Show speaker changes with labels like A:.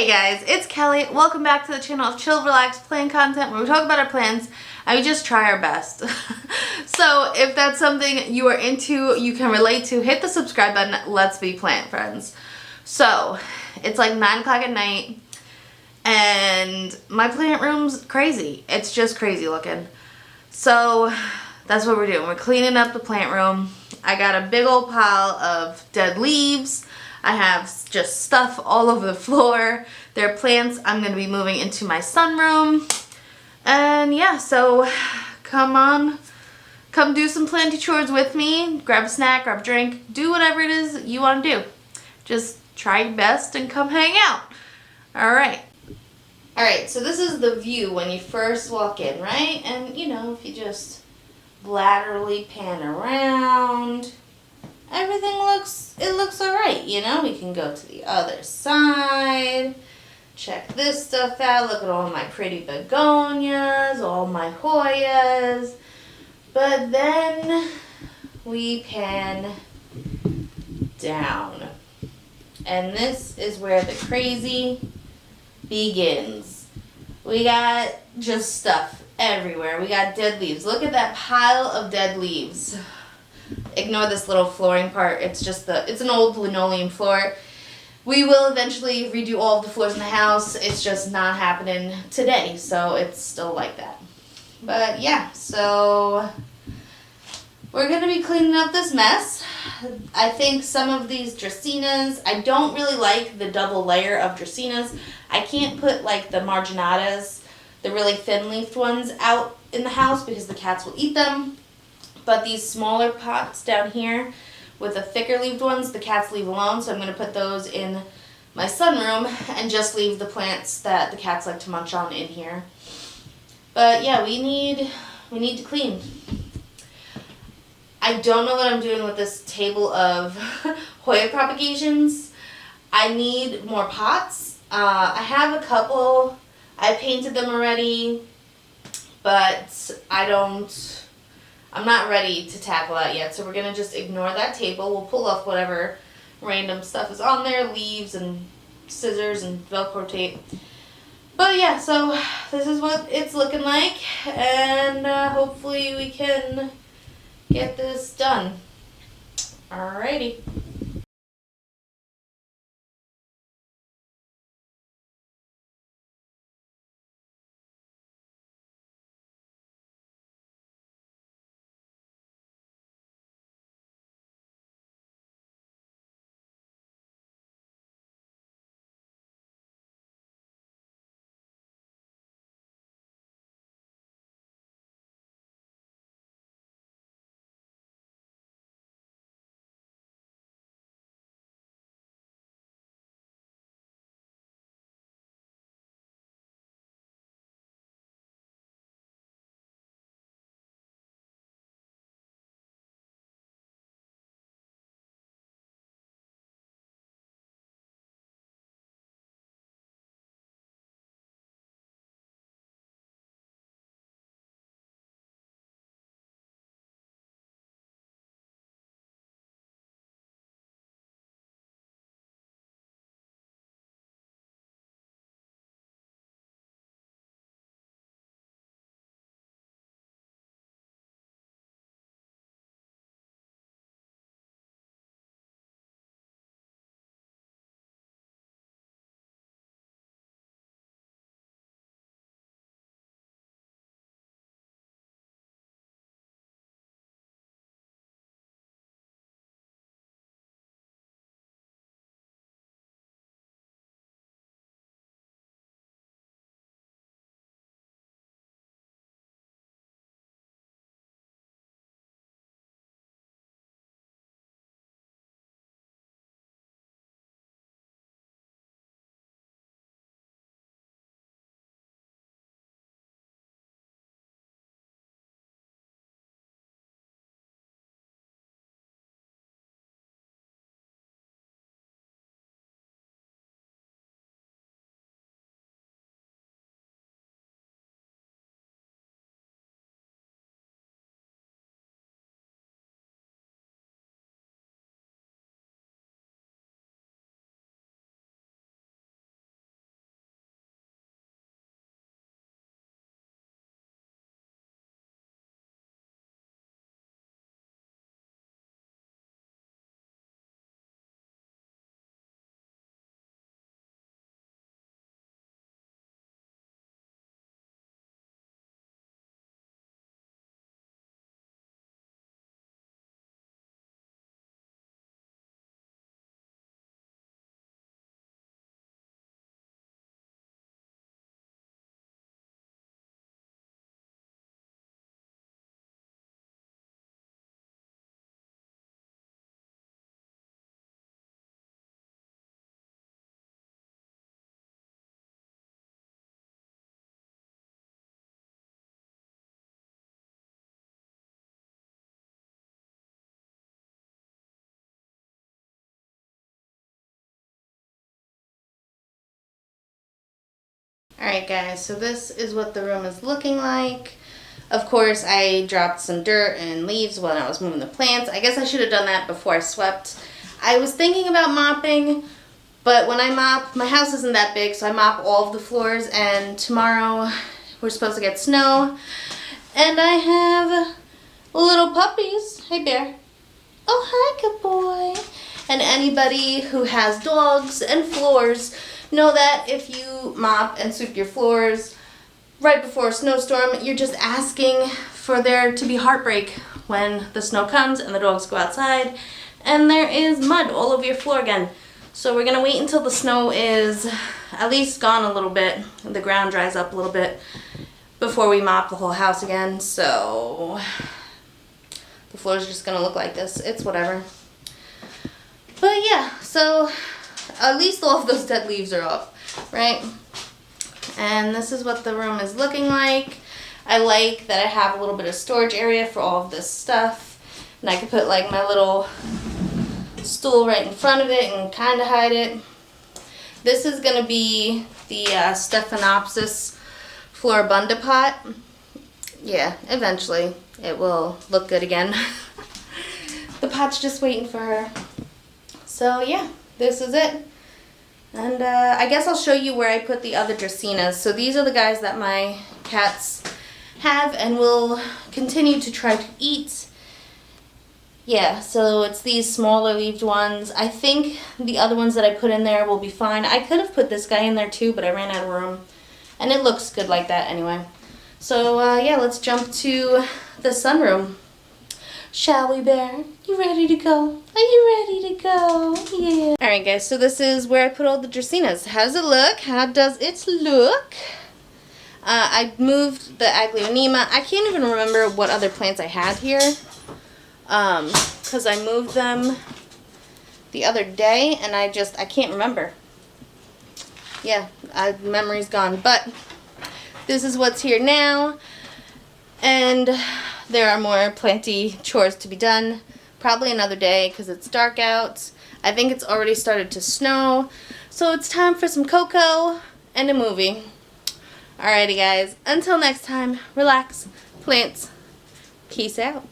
A: Hey guys, it's Kelly. Welcome back to the channel of Chill, Relax, Plan content where we talk about our plans and we just try our best. So if that's something you are into, you can relate to, hit the subscribe button. Let's be plant friends. So it's like 9 o'clock at night and my plant room's crazy. It's just crazy looking. So that's what we're doing. We're cleaning up the plant room. I got a big old pile of dead leaves. I have just stuff all over the floor. There are plants I'm going to be moving into my sunroom. And yeah, so come do some planty chores with me. Grab a snack, grab a drink, do whatever it is you want to do. Just try your best and come hang out. Alright, so this is the view when you first walk in, right? And you know, if you just laterally pan around, everything looks alright, you know? We can go to the other side, check this stuff out, look at all my pretty begonias, all my Hoyas, but then we pan down, and this is where the crazy begins. We got just stuff everywhere. We got dead leaves. Look at that pile of dead leaves. Ignore this little flooring part. It's an old linoleum floor. We will eventually redo all of the floors in the house. It's just not happening today, so it's still like that. But yeah, so we're going to be cleaning up this mess. I think some of these dracaenas, I don't really like the double layer of dracaenas. I can't put like the marginatas, the really thin-leafed ones, out in the house because the cats will eat them. But these smaller pots down here with the thicker leaved ones, the cats leave alone. So I'm going to put those in my sunroom and just leave the plants that the cats like to munch on in here. But yeah, we need to clean. I don't know what I'm doing with this table of Hoya propagations. I need more pots. I have a couple. I painted them already, but I'm not ready to tackle that yet, so we're going to just ignore that table. We'll pull off whatever random stuff is on there, leaves and scissors and Velcro tape. But yeah, so this is what it's looking like, and hopefully we can get this done. Alrighty. Alright guys, so this is what the room is looking like. Of course, I dropped some dirt and leaves when I was moving the plants. I guess I should have done that before I swept. I was thinking about mopping, but when I mop, my house isn't that big, so I mop all of the floors, and tomorrow we're supposed to get snow. And I have little puppies. Hey, Bear. Oh, hi, good boy. And anybody who has dogs and floors know that if you mop and sweep your floors right before a snowstorm, you're just asking for there to be heartbreak when the snow comes and the dogs go outside and there is mud all over your floor again. So we're gonna wait until the snow is at least gone a little bit, the ground dries up a little bit, before we mop the whole house again. So the floor is just gonna look like this. It's whatever. But yeah, so at least all of those dead leaves are off, right? And this is what the room is looking like. I like that I have a little bit of storage area for all of this stuff. And I can put like my little stool right in front of it and kind of hide it. This is going to be the Stephanopsis floribunda pot. Yeah, eventually it will look good again. The pot's just waiting for her. So yeah, this is it. And I guess I'll show you where I put the other Dracaenas. So these are the guys that my cats have and will continue to try to eat. Yeah, so it's these smaller leaved ones. I think the other ones that I put in there will be fine. I could have put this guy in there too, but I ran out of room. And it looks good like that anyway. So yeah, let's jump to the sunroom. Shall we, Bear? You ready to go? Are you ready to go? Yeah. Alright guys, so this is where I put all the Dracaenas. How does it look? How does it look? I moved the Aglaonema. I can't even remember what other plants I had here. Because I moved them the other day and I can't remember. Yeah, memory's gone. But this is what's here now. And there are more planty chores to be done. Probably another day because it's dark out. I think it's already started to snow. So it's time for some cocoa and a movie. Alrighty guys, until next time, relax, plants, peace out.